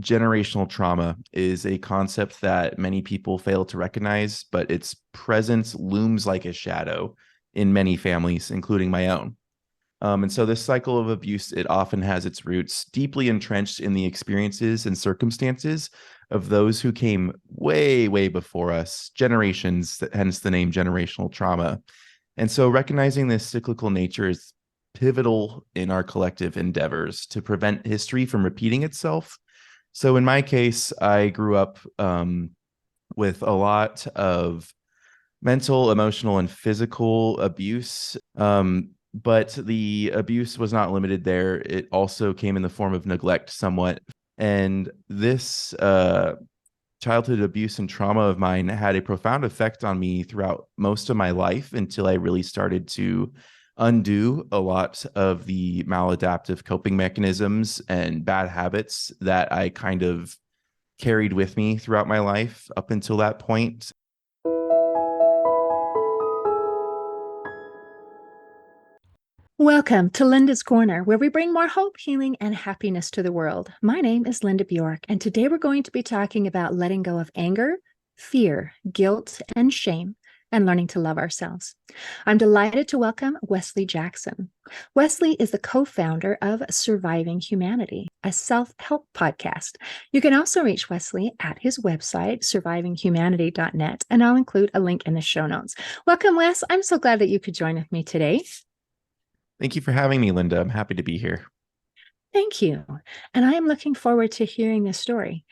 generational trauma is a concept that many people fail to recognize, but its presence looms like a shadow in many families, including my own. And so this cycle of abuse, it often has its roots deeply entrenched in the experiences and circumstances of those who came way, way before us, generations, hence the name generational trauma. And so recognizing this cyclical nature is pivotal in our collective endeavors to prevent history from repeating itself. So in my case, I grew up with a lot of mental, emotional, and physical abuse. But the abuse was not limited there. It also came in the form of neglect somewhat. And this childhood abuse and trauma of mine had a profound effect on me throughout most of my life until I really started to undo a lot of the maladaptive coping mechanisms and bad habits that I kind of carried with me throughout my life up until that point. Welcome to Linda's Corner, where we bring more hope, healing, and happiness to the world. My name is Linda Bjork, and today we're going to be talking about letting go of anger, fear, guilt, and shame, and learning to love ourselves. I'm delighted to welcome Wesley Jackson. Wesley is the co-founder of Surviving Humanity, a self-help podcast. You can also reach Wesley at his website, survivinghumanity.net, and I'll include a link in the show notes. Welcome, Wes. I'm so glad that you could join with me today. Thank you for having me, Linda. I'm happy to be here. Thank you. And I am looking forward to hearing this story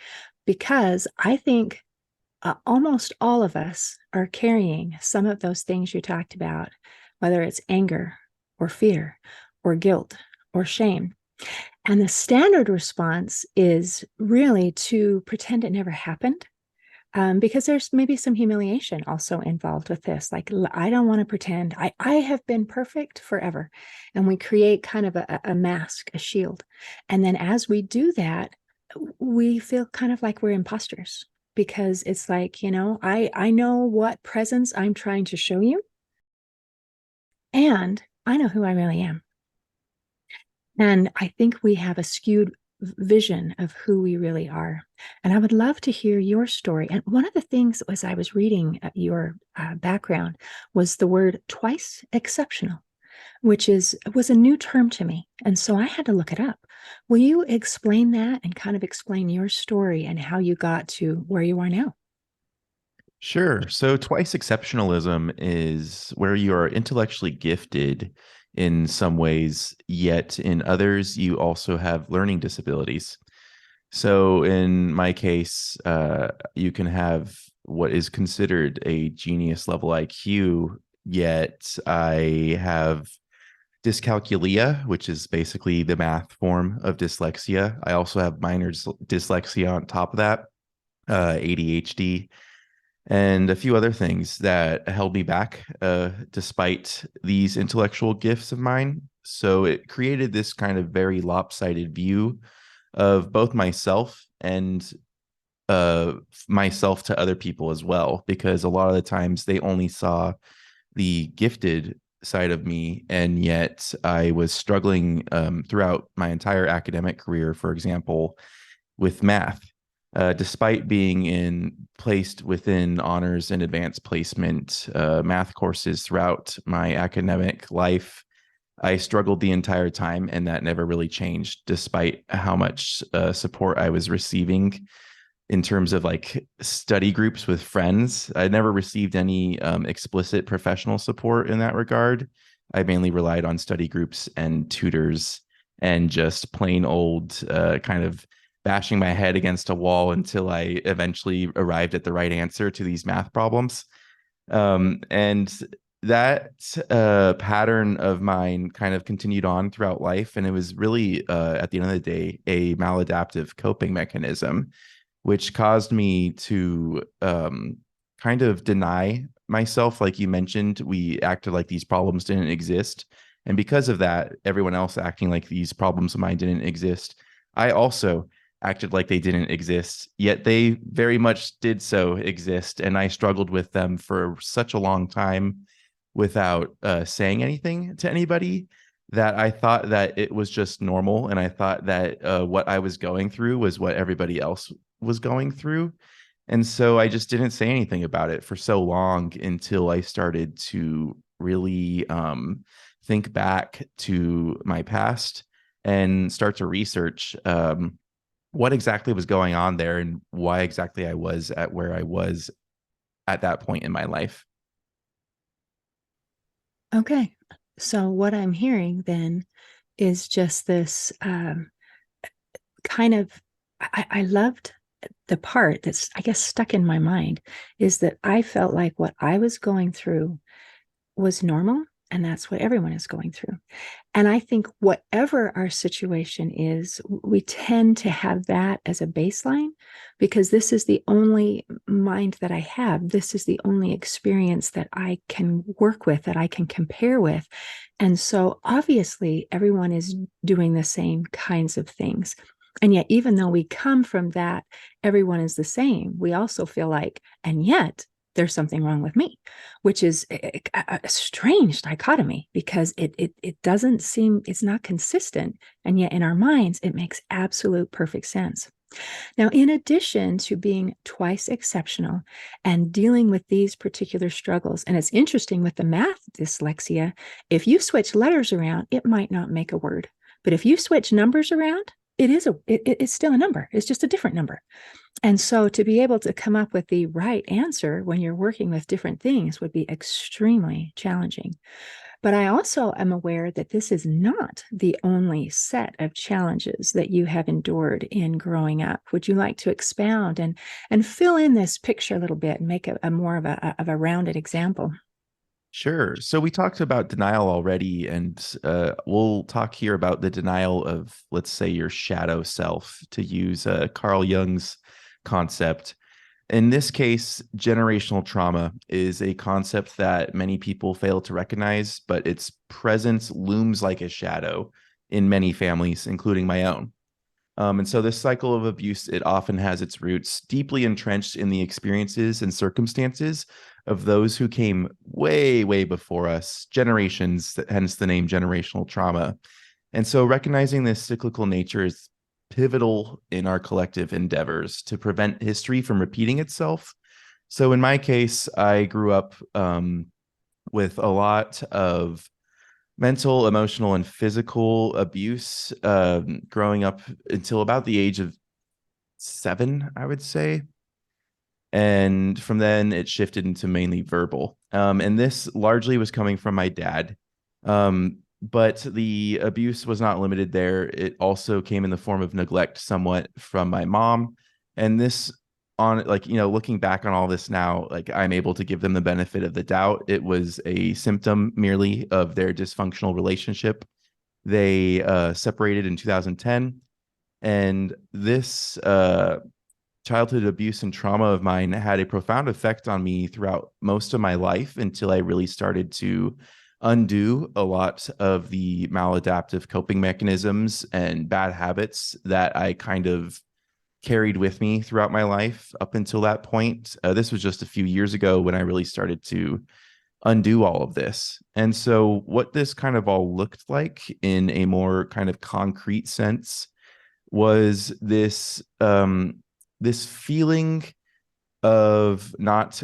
because I think almost all of us are carrying some of those things you talked about, whether it's anger or fear or guilt or shame. And the standard response is really to pretend it never happened. Because there's maybe some humiliation also involved with this. Like, I don't want to pretend I have been perfect forever. And we create kind of a mask, a shield. And then as we do that, we feel kind of like we're imposters because it's like, I know what presence I'm trying to show you. And I know who I really am. And I think we have a skewed vision of who we really are. And I would love to hear your story. And one of the things as I was reading your background was the word twice exceptional, which was a new term to me. And so I had to look it up. Will you explain that and kind of explain your story and how you got to where you are now? Sure. So, twice exceptionalism is where you are intellectually gifted in some ways, yet in others, you also have learning disabilities. So, in my case, you can have what is considered a genius level IQ, yet I have dyscalculia, which is basically the math form of dyslexia. I also have minor dyslexia on top of that, ADHD, and a few other things that held me back despite these intellectual gifts of mine. So it created this kind of very lopsided view of both myself and myself to other people as well, because a lot of the times they only saw the gifted side of me, and yet I was struggling throughout my entire academic career, for example, with math. Despite being placed within honors and advanced placement math courses throughout my academic life, I struggled the entire time, and that never really changed, despite how much support I was receiving in terms of like study groups with friends. I never received any explicit professional support in that regard. I mainly relied on study groups and tutors and just plain old kind of bashing my head against a wall until I eventually arrived at the right answer to these math problems. And that pattern of mine kind of continued on throughout life. And it was really, at the end of the day, a maladaptive coping mechanism, which caused me to kind of deny myself. Like you mentioned, we acted like these problems didn't exist. And because of that, everyone else acting like these problems of mine didn't exist, I also acted like they didn't exist, yet they very much did so exist. And I struggled with them for such a long time without saying anything to anybody that I thought that it was just normal, and I thought that what I was going through was what everybody else was going through. And so I just didn't say anything about it for so long until I started to really think back to my past and start to research what exactly was going on there and why exactly I was at where I was at that point in my life. Okay. So, what I'm hearing then is just this kind of, I loved the part that's, I guess, stuck in my mind is that I felt like what I was going through was normal. And that's what everyone is going through. And I think whatever our situation is, we tend to have that as a baseline because this is the only mind that I have. This is the only experience that I can work with, that I can compare with. And so obviously, everyone is doing the same kinds of things. And yet, even though we come from that, everyone is the same, we also feel like, and yet, there's something wrong with me, which is a strange dichotomy because it doesn't seem, it's not consistent, and yet in our minds it makes absolute perfect sense. Now, in addition to being twice exceptional and dealing with these particular struggles, and it's interesting with the math dyslexia, if you switch letters around, it might not make a word, but if you switch numbers around, it's still a number. It's just a different number. And so to be able to come up with the right answer when you're working with different things would be extremely challenging. But I also am aware that this is not the only set of challenges that you have endured in growing up. Would you like to expound and fill in this picture a little bit and make a more of a rounded example? Sure. So we talked about denial already, and we'll talk here about the denial of, let's say, your shadow self, to use Carl Jung's concept. In this case, generational trauma is a concept that many people fail to recognize, but its presence looms like a shadow in many families, including my own. And so this cycle of abuse, it often has its roots deeply entrenched in the experiences and circumstances of those who came way, way before us, generations, hence the name generational trauma. And so recognizing this cyclical nature is pivotal in our collective endeavors to prevent history from repeating itself. So in my case, I grew up with a lot of mental, emotional, and physical abuse growing up until about the age of 7, I would say. And from then it shifted into mainly verbal. And this largely was coming from my dad. But the abuse was not limited there. It also came in the form of neglect somewhat from my mom. And this, on like, looking back on all this now, like I'm able to give them the benefit of the doubt. It was a symptom merely of their dysfunctional relationship. They separated in 2010. And this childhood abuse and trauma of mine had a profound effect on me throughout most of my life until I really started to undo a lot of the maladaptive coping mechanisms and bad habits that I kind of carried with me throughout my life up until that point. This was just a few years ago when I really started to undo all of this. And so, what this kind of all looked like in a more kind of concrete sense was this feeling of not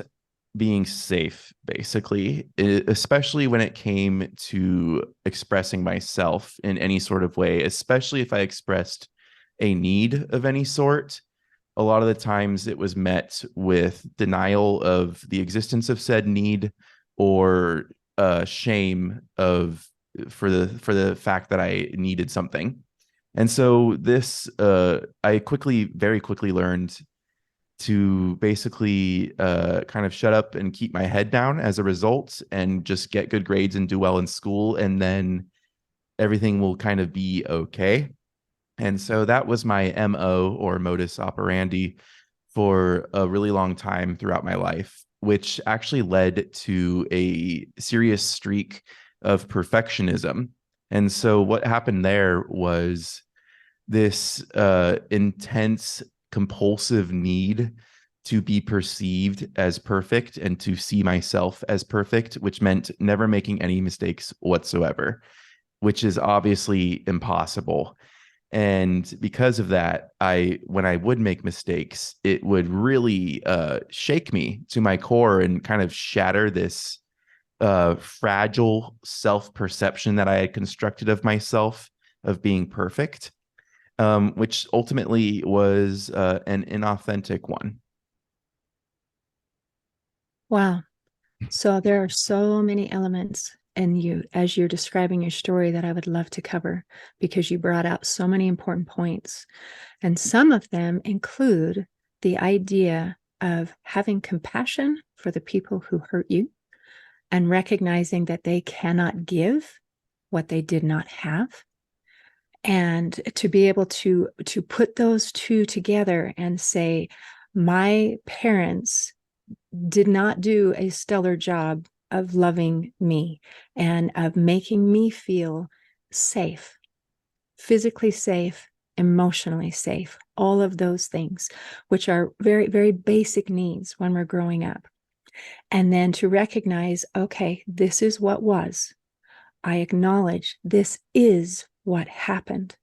being safe, basically, especially when it came to expressing myself in any sort of way, especially if I expressed a need of any sort. A lot of the times it was met with denial of the existence of said need, or shame of for the fact that I needed something. And so this I very quickly learned to basically kind of shut up and keep my head down as a result, and just get good grades and do well in school, and then everything will kind of be okay. And so that was my MO, or modus operandi, for a really long time throughout my life, which actually led to a serious streak of perfectionism. And so what happened there was this intense, compulsive need to be perceived as perfect and to see myself as perfect, which meant never making any mistakes whatsoever. which is obviously impossible. And because of that, when I would make mistakes, it would really shake me to my core and kind of shatter this fragile self perception that I had constructed of myself of being perfect, which ultimately was an inauthentic one. Wow. So there are so many elements in you as you're describing your story that I would love to cover because you brought out so many important points. And some of them include the idea of having compassion for the people who hurt you and recognizing that they cannot give what they did not have, and to be able to put those two together and say, my parents did not do a stellar job of loving me and of making me feel safe, physically safe, emotionally safe, all of those things, which are very, very basic needs when we're growing up. And then to recognize, okay, this is what was. I acknowledge this is what happened.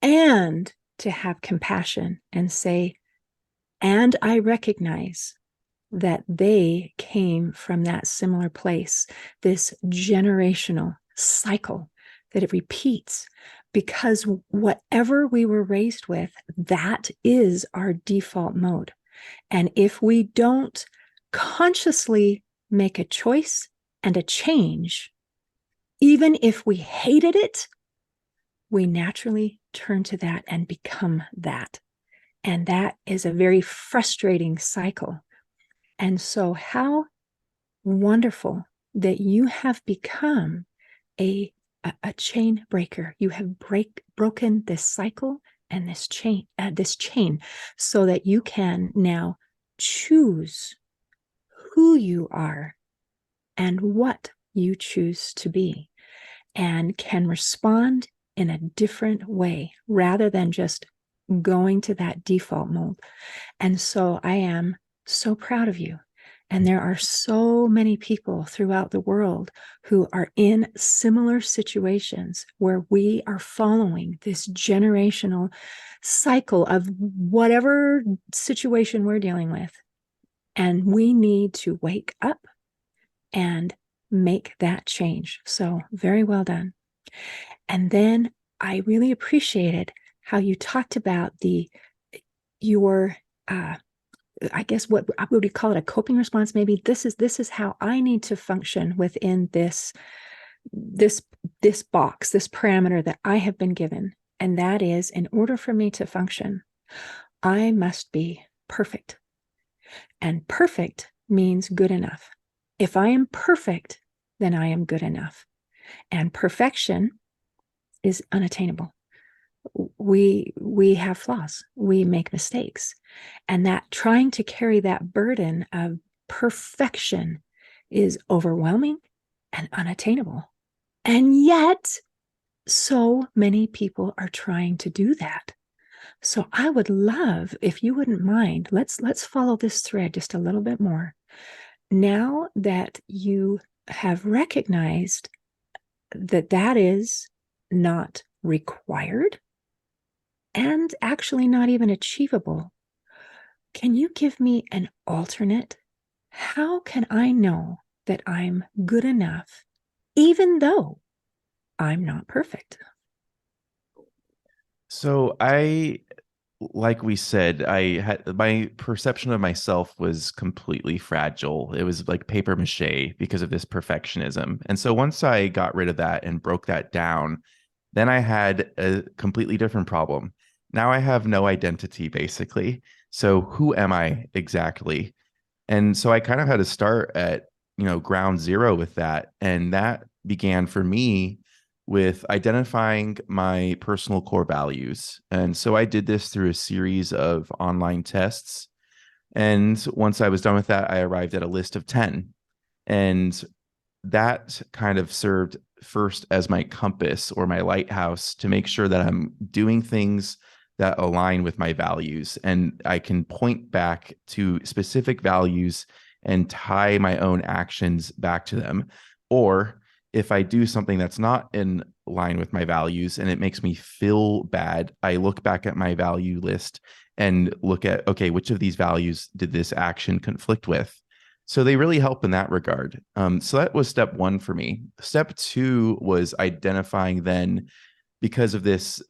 And to have compassion and say, and I recognize that they came from that similar place, this generational cycle that it repeats, because whatever we were raised with, that is our default mode. And if we don't consciously make a choice and a change, even if we hated it, we naturally turn to that and become that. And that is a very frustrating cycle. And so, how wonderful that you have become a chain breaker. You have broken this cycle and this chain, so that you can now choose who you are and what you choose to be, and can respond in a different way rather than just going to that default mode. And so I am so proud of you. And there are so many people throughout the world who are in similar situations where we are following this generational cycle of whatever situation we're dealing with. And we need to wake up and make that change. So, very well done. And then I really appreciated how you talked about your I guess what would we call it, a coping response? Maybe this is how I need to function within this box, this parameter that I have been given. And that is, in order for me to function, I must be perfect. And perfect means good enough. If I am perfect, then I am good enough. And perfection is unattainable. We have flaws, we make mistakes, and that trying to carry that burden of perfection is overwhelming and unattainable. And yet so many people are trying to do that. So I would love, if you wouldn't mind, let's follow this thread just a little bit more. Now that you have recognized that that is not required and actually not even achievable, can you give me an alternate? How can I know that I'm good enough, even though I'm not perfect? So like we said, I had my perception of myself was completely fragile. It was like paper mache because of this perfectionism. And so once I got rid of that and broke that down, then I had a completely different problem. Now I have no identity, basically. So who am I exactly? And so I kind of had to start at, ground zero with that. And that began for me with identifying my personal core values. And so I did this through a series of online tests. And once I was done with that, I arrived at a list of 10. And that kind of served first as my compass or my lighthouse to make sure that I'm doing things that align with my values. And I can point back to specific values and tie my own actions back to them. Or if I do something that's not in line with my values and it makes me feel bad, I look back at my value list and look at, okay, which of these values did this action conflict with? So they really help in that regard. So that was step one for me. Step two was identifying then, because of this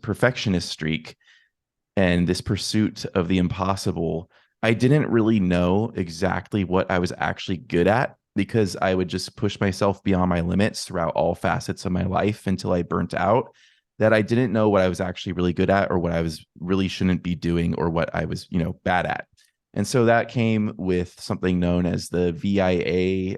perfectionist streak and this pursuit of the impossible, I didn't really know exactly what I was actually good at because I would just push myself beyond my limits throughout all facets of my life until I burnt out. That I didn't know what I was actually really good at or what I was really shouldn't be doing or what I was, bad at. And so that came with something known as the VIA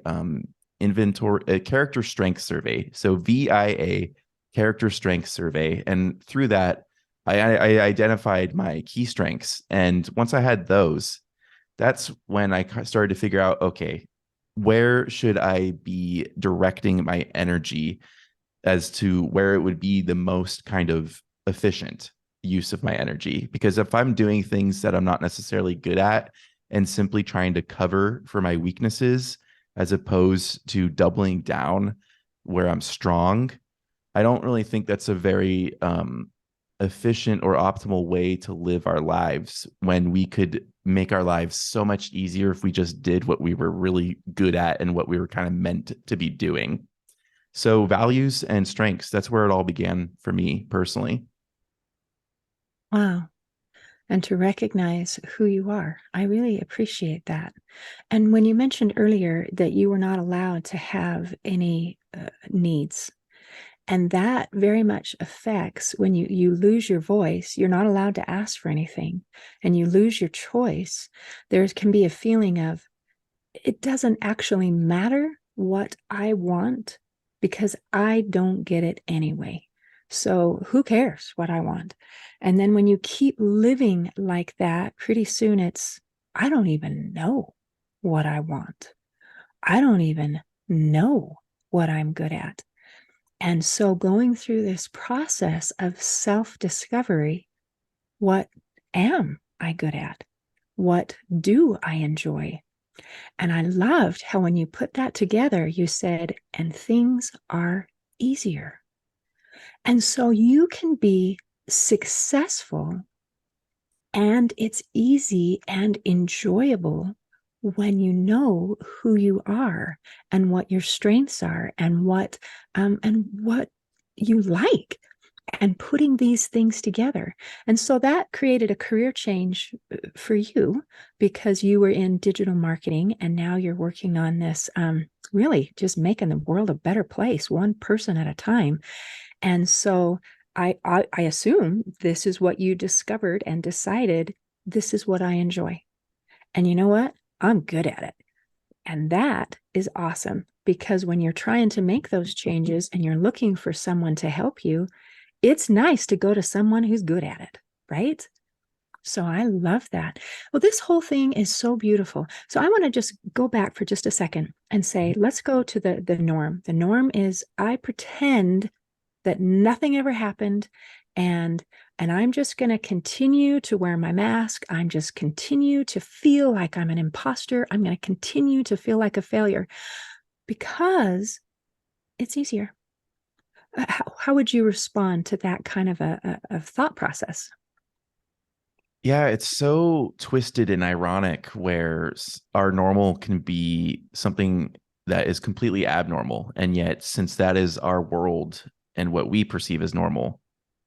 inventory character strength survey. So VIA character strength survey. And through that, I identified my key strengths. And once I had those, that's when I started to figure out, okay, where should I be directing my energy as to where it would be the most kind of efficient use of my energy? Because if I'm doing things that I'm not necessarily good at and simply trying to cover for my weaknesses, as opposed to doubling down where I'm strong, I don't really think that's a very efficient or optimal way to live our lives when we could make our lives so much easier if we just did what we were really good at and what we were kind of meant to be doing. So, values and strengths, that's where it all began for me personally. Wow. And to recognize who you are. I really appreciate that. And when you mentioned earlier that you were not allowed to have any needs, and that very much affects when you lose your voice, you're not allowed to ask for anything, and you lose your choice, there can be a feeling of, it doesn't actually matter what I want because I don't get it anyway. So who cares what I want? And then when you keep living like that, pretty soon it's, I don't even know what I want. I don't even know what I'm good at. And so going through this process of self discovery, what am I good at? What do I enjoy? And I loved how when you put that together, you said, and things are easier. And so you can be successful and it's easy and enjoyable when you know who you are and what your strengths are and what you like, and putting these things together. And so that created a career change for you because you were in digital marketing and now you're working on this, really just making the world a better place, one person at a time. And so I assume this is what you discovered and decided, this is what I enjoy. And you know what? I'm good at it. And that is awesome because when you're trying to make those changes and you're looking for someone to help you, it's nice to go to someone who's good at it, right? So I love that. Well, this whole thing is so beautiful. So I want to just go back for just a second and say, let's go to the norm. The norm is I pretend that nothing ever happened, and I'm just going to continue to wear my mask. I'm just continue to feel like I'm an imposter. I'm going to continue to feel like a failure because it's easier. How would you respond to that kind of a thought process? Yeah, it's so twisted and ironic where our normal can be something that is completely abnormal. And yet, since that is our world and what we perceive as normal,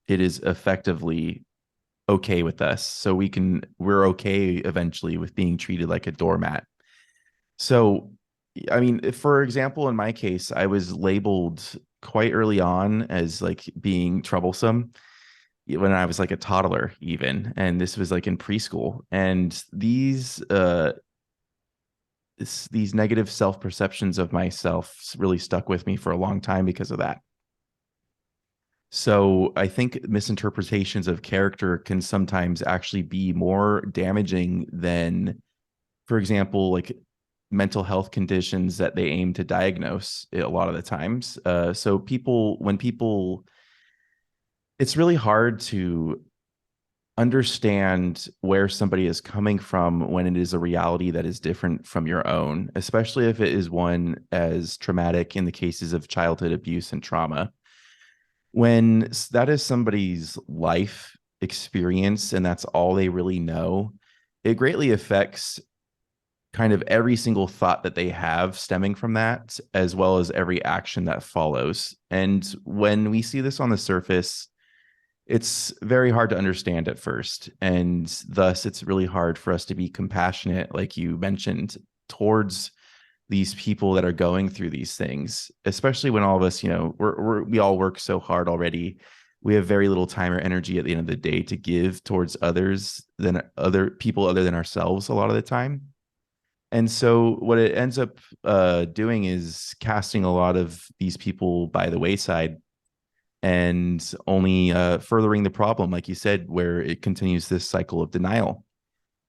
it is effectively okay with us. So we're okay eventually with being treated like a doormat. So, I mean, for example, in my case, I was labeled quite early on as like being troublesome when I was like a toddler, even. And this was like in preschool. And these negative self perceptions of myself really stuck with me for a long time because of that. So I think misinterpretations of character can sometimes actually be more damaging than, for example, like mental health conditions that they aim to diagnose a lot of the times. So when people, it's really hard to understand where somebody is coming from when it is a reality that is different from your own, especially if it is one as traumatic in the cases of childhood abuse and trauma. When that is somebody's life experience and that's all they really know, it greatly affects kind of every single thought that they have stemming from that, as well as every action that follows. And when we see this on the surface, it's very hard to understand at first. And thus, it's really hard for us to be compassionate, like you mentioned, towards these people that are going through these things, especially when all of us, we all work so hard already. We have very little time or energy at the end of the day to give towards others than other people other than ourselves a lot of the time. And so what it ends up doing is casting a lot of these people by the wayside and only furthering the problem, like you said, where it continues this cycle of denial.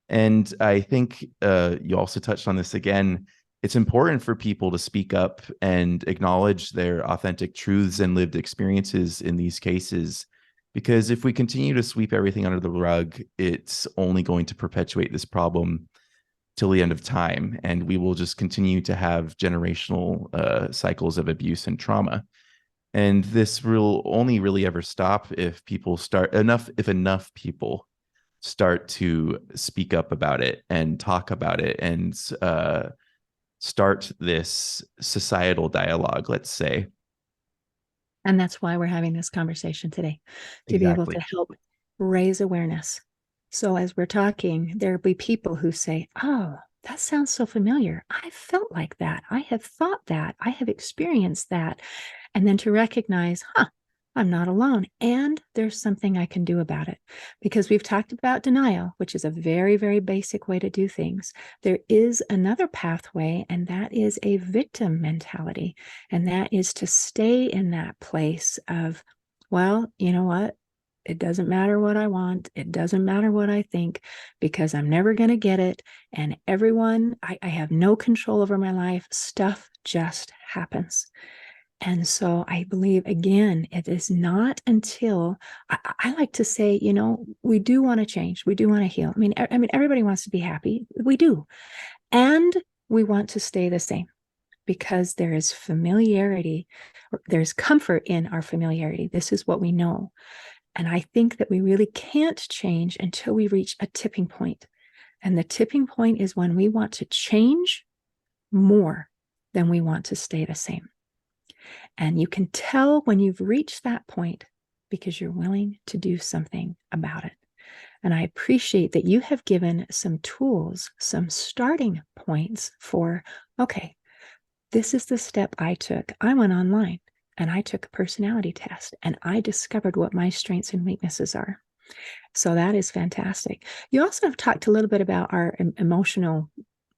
And I think you also touched on this again. It's important for people to speak up and acknowledge their authentic truths and lived experiences in these cases. Because if we continue to sweep everything under the rug, it's only going to perpetuate this problem till the end of time. And we will just continue to have generational cycles of abuse and trauma. And this will only really ever stop if enough people start to speak up about it and talk about it and start this societal dialogue, let's say. And that's why we're having this conversation today, to be able to Exactly. help raise awareness. So as we're talking, there'll be people who say, oh, that sounds so familiar. I felt like that. I have thought that. I have experienced that. And then to recognize, I'm not alone. And there's something I can do about it. Because we've talked about denial, which is a very, very basic way to do things. There is another pathway, and that is a victim mentality. And that is to stay in that place of, well, you know what? It doesn't matter what I want. It doesn't matter what I think, because I'm never going to get it. And I have no control over my life. Stuff just happens. And so I believe, again, it is not until I like to say, we do want to change. We do want to heal. I mean, everybody wants to be happy. We do. And we want to stay the same because there is familiarity. There's comfort in our familiarity. This is what we know. And I think that we really can't change until we reach a tipping point. And the tipping point is when we want to change more than we want to stay the same. And you can tell when you've reached that point because you're willing to do something about it. And I appreciate that you have given some tools, some starting points for, okay, this is the step I took. I went online and I took a personality test and I discovered what my strengths and weaknesses are. So that is fantastic. You also have talked a little bit about our emotional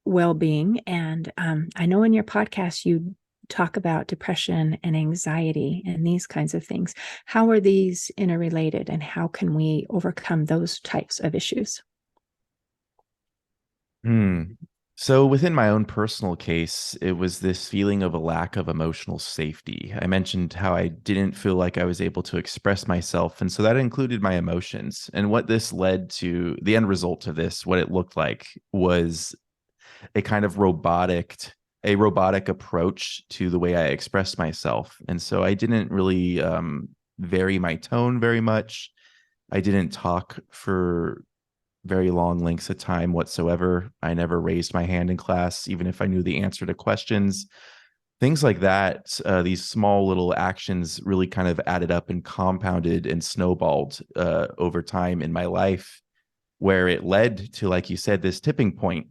well-being. And I know in your podcast, you talk about depression and anxiety and these kinds of things. How are these interrelated and how can we overcome those types of issues? Hmm. So within my own personal case, it was this feeling of a lack of emotional safety. I mentioned how I didn't feel like I was able to express myself. And so that included my emotions. And what this led to, the end result of this, what it looked like was a kind of robotic approach to the way I expressed myself. And so I didn't really vary my tone very much. I didn't talk for very long lengths of time whatsoever. I never raised my hand in class, even if I knew the answer to questions. Things like that, these small little actions really kind of added up and compounded and snowballed over time in my life, where it led to, like you said, this tipping point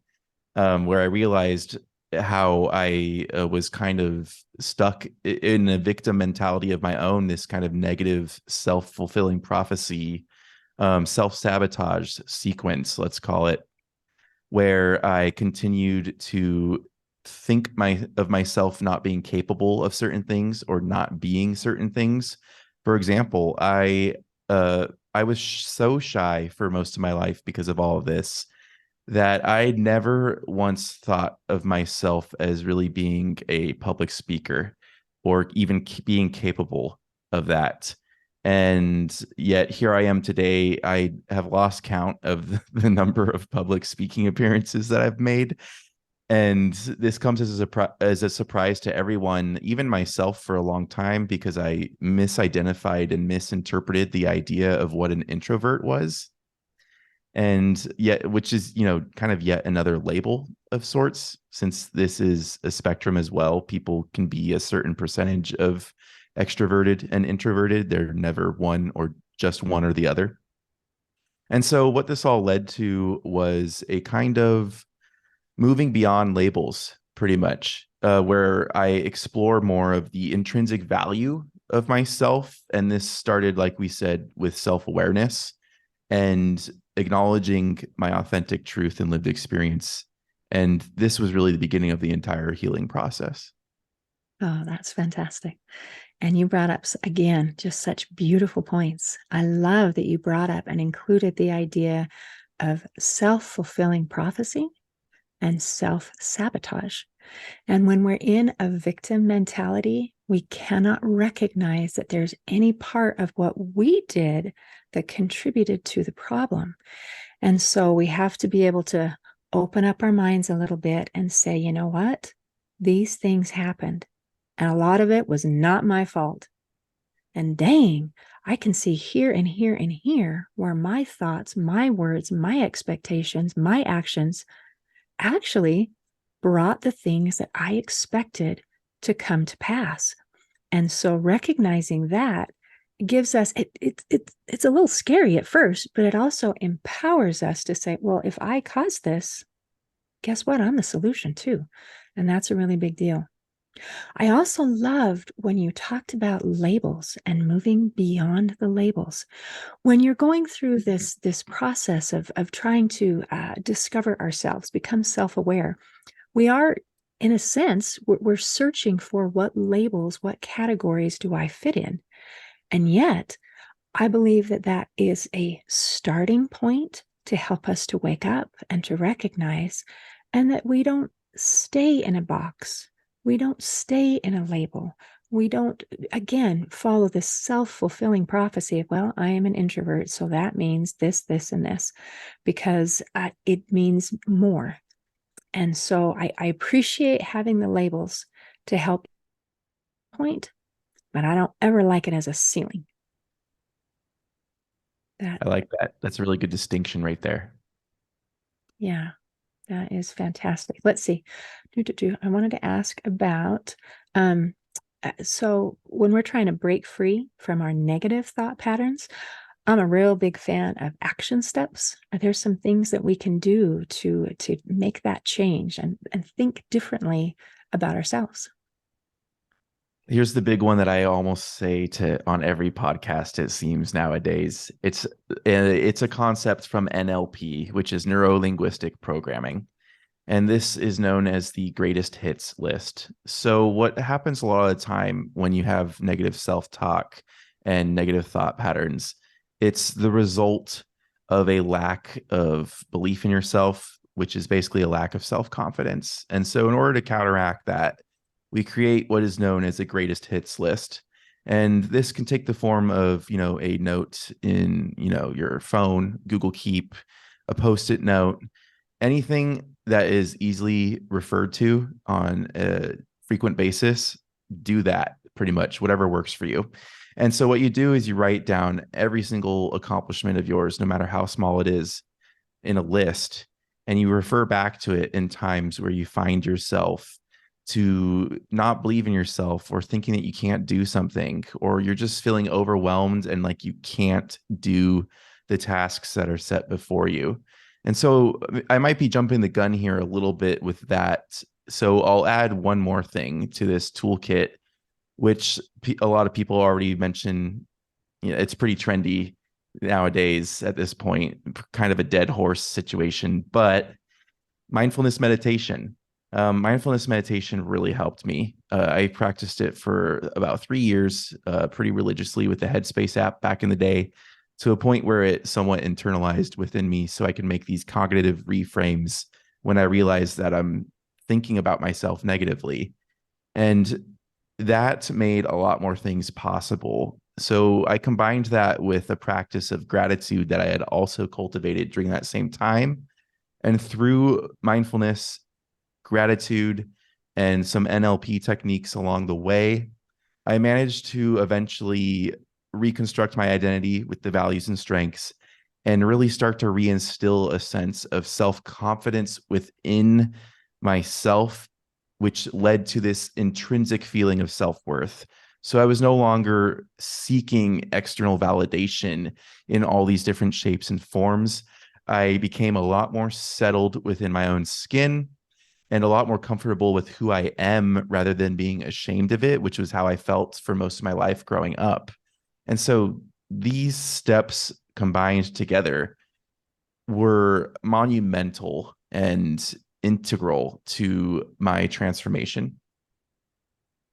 where I realized how I was kind of stuck in a victim mentality of my own, this kind of negative self-fulfilling prophecy, self-sabotage sequence, let's call it, where I continued to think of myself not being capable of certain things or not being certain things. For example, I was so shy for most of my life because of all of this that I never once thought of myself as really being a public speaker or even being capable of that. And yet here I am today. I have lost count of the number of public speaking appearances that I've made. And this comes as a surprise to everyone, even myself, for a long time, because I misidentified and misinterpreted the idea of what an introvert was. And yet, which is, kind of yet another label of sorts, since this is a spectrum as well. People can be a certain percentage of extroverted and introverted. They're never one or just one or the other. And so what this all led to was a kind of moving beyond labels, pretty much, where I explore more of the intrinsic value of myself. And this started, like we said, with self-awareness and acknowledging my authentic truth and lived experience. And this was really the beginning of the entire healing process. Oh, that's fantastic. And you brought up, again, just such beautiful points. I love that you brought up and included the idea of self fulfilling prophecy and self sabotage. And when we're in a victim mentality, we cannot recognize that there's any part of what we did that contributed to the problem. And so we have to be able to open up our minds a little bit and say, you know what? These things happened. And a lot of it was not my fault. And dang, I can see here and here and here where my thoughts, my words, my expectations, my actions actually brought the things that I expected to come to pass. And so recognizing that gives us it's a little scary at first, but it also empowers us to say, well, if I caused this, guess what? I'm the solution too. And that's a really big deal. I also loved when you talked about labels and moving beyond the labels. When you're going through this process of trying to discover ourselves, become self-aware, we are, in a sense, we're searching for what labels, what categories do I fit in? And yet, I believe that that is a starting point to help us to wake up and to recognize, and that we don't stay in a box. We don't stay in a label. We don't, again, follow this self fulfilling prophecy of, well, I am an introvert, so that means this, and this, because it means more. And so I appreciate having the labels to help point, but I don't ever like it as a ceiling. That, I like that. That's a really good distinction right there. yeah, that is fantastic. Let's see. I wanted to ask about so when we're trying to break free from our negative thought patterns, I'm a real big fan of action steps. Are there some things that we can do to make that change and think differently about ourselves? Here's the big one that I almost say to on every podcast, it seems nowadays. It's a concept from NLP, which is neuro linguistic programming. And this is known as the greatest hits list. So, what happens a lot of the time when you have negative self talk and negative thought patterns, it's the result of a lack of belief in yourself, which is basically a lack of self confidence. And so, in order to counteract that, we create what is known as a greatest hits list. And this can take the form of, a note in, your phone, Google Keep, a post-it note, anything that is easily referred to on a frequent basis. Do that, pretty much whatever works for you. And so what you do is you write down every single accomplishment of yours, no matter how small it is, in a list, and you refer back to it in times where you find yourself to not believe in yourself or thinking that you can't do something, or you're just feeling overwhelmed and like you can't do the tasks that are set before you. And so I might be jumping the gun here a little bit with that. So I'll add one more thing to this toolkit, which a lot of people already mention. It's pretty trendy nowadays at this point, kind of a dead horse situation, but mindfulness meditation. Mindfulness meditation really helped me. I practiced it for about 3 years, pretty religiously with the Headspace app back in the day, to a point where it somewhat internalized within me so I can make these cognitive reframes when I realize that I'm thinking about myself negatively. And that made a lot more things possible So I combined that with a practice of gratitude that I had also cultivated during that same time. And through mindfulness, gratitude, and some NLP techniques along the way, I managed to eventually reconstruct my identity with the values and strengths and really start to reinstill a sense of self confidence within myself, which led to this intrinsic feeling of self worth. So I was no longer seeking external validation in all these different shapes and forms. I became a lot more settled within my own skin and a lot more comfortable with who I am rather than being ashamed of it, which was how I felt for most of my life growing up. And so these steps combined together were monumental and integral to my transformation.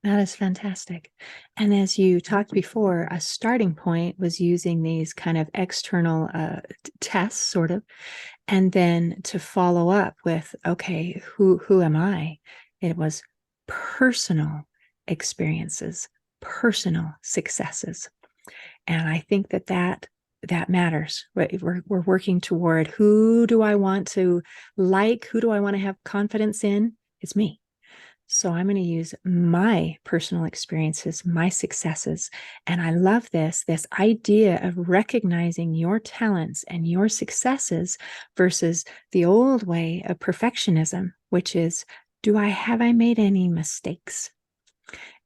That is fantastic. And as you talked before, a starting point was using these kind of external tests, sort of, and then to follow up with, okay, who am I? It was personal experiences, personal successes. And I think that matters. We're working toward, who do I want to like? Who do I want to have confidence in? It's me. So I'm going to use my personal experiences, my successes. And I love this idea of recognizing your talents and your successes versus the old way of perfectionism, which is, have I made any mistakes?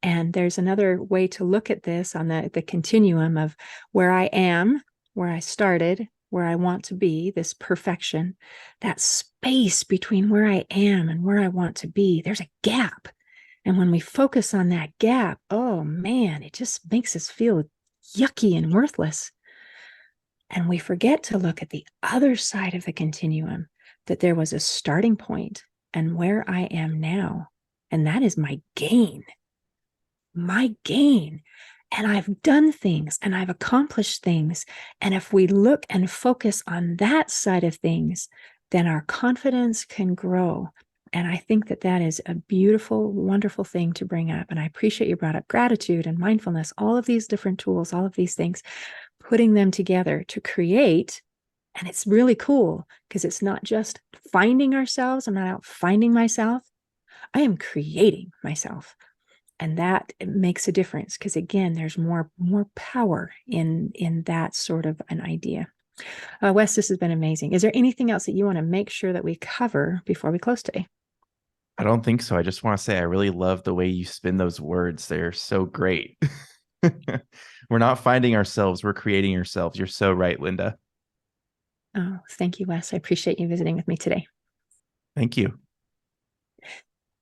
And there's another way to look at this on the continuum of where I am, where I started, where I want to be, this perfection, that space between where I am and where I want to be, there's a gap. And when we focus on that gap, oh man, it just makes us feel yucky and worthless. And we forget to look at the other side of the continuum, that there was a starting point and where I am now. And that is my gain. My gain. And I've done things and I've accomplished things. And if we look and focus on that side of things, then our confidence can grow. And I think that is a beautiful, wonderful thing to bring up. And I appreciate you brought up gratitude and mindfulness, all of these different tools, all of these things, putting them together to create. And it's really cool because it's not just finding ourselves. I'm not out finding myself. I am creating myself. And that makes a difference because, again, there's more power in that sort of an idea. Wes, this has been amazing. Is there anything else that you want to make sure that we cover before we close today? I don't think so. I just want to say I really love the way you spin those words. They're so great. We're not finding ourselves, we're creating ourselves. You're so right, Linda. Oh, thank you, Wes. I appreciate you visiting with me today. Thank you.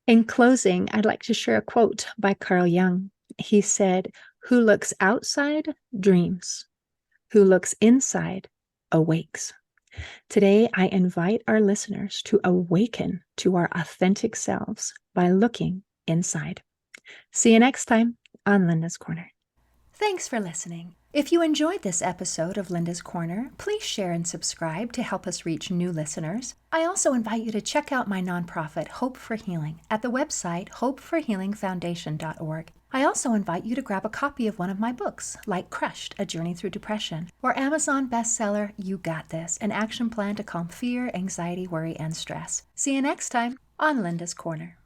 In closing, I'd like to share a quote by Carl Jung. He said, "Who looks outside dreams, who looks inside awakes." Today, I invite our listeners to awaken to our authentic selves by looking inside. See you next time on Linda's Corner. Thanks for listening. If you enjoyed this episode of Linda's Corner, please share and subscribe to help us reach new listeners. I also invite you to check out my nonprofit, Hope for Healing, at the website hopeforhealingfoundation.org. I also invite you to grab a copy of one of my books, like Crushed, A Journey Through Depression, or Amazon bestseller, You Got This, an action plan to calm fear, anxiety, worry, and stress. See you next time on Linda's Corner.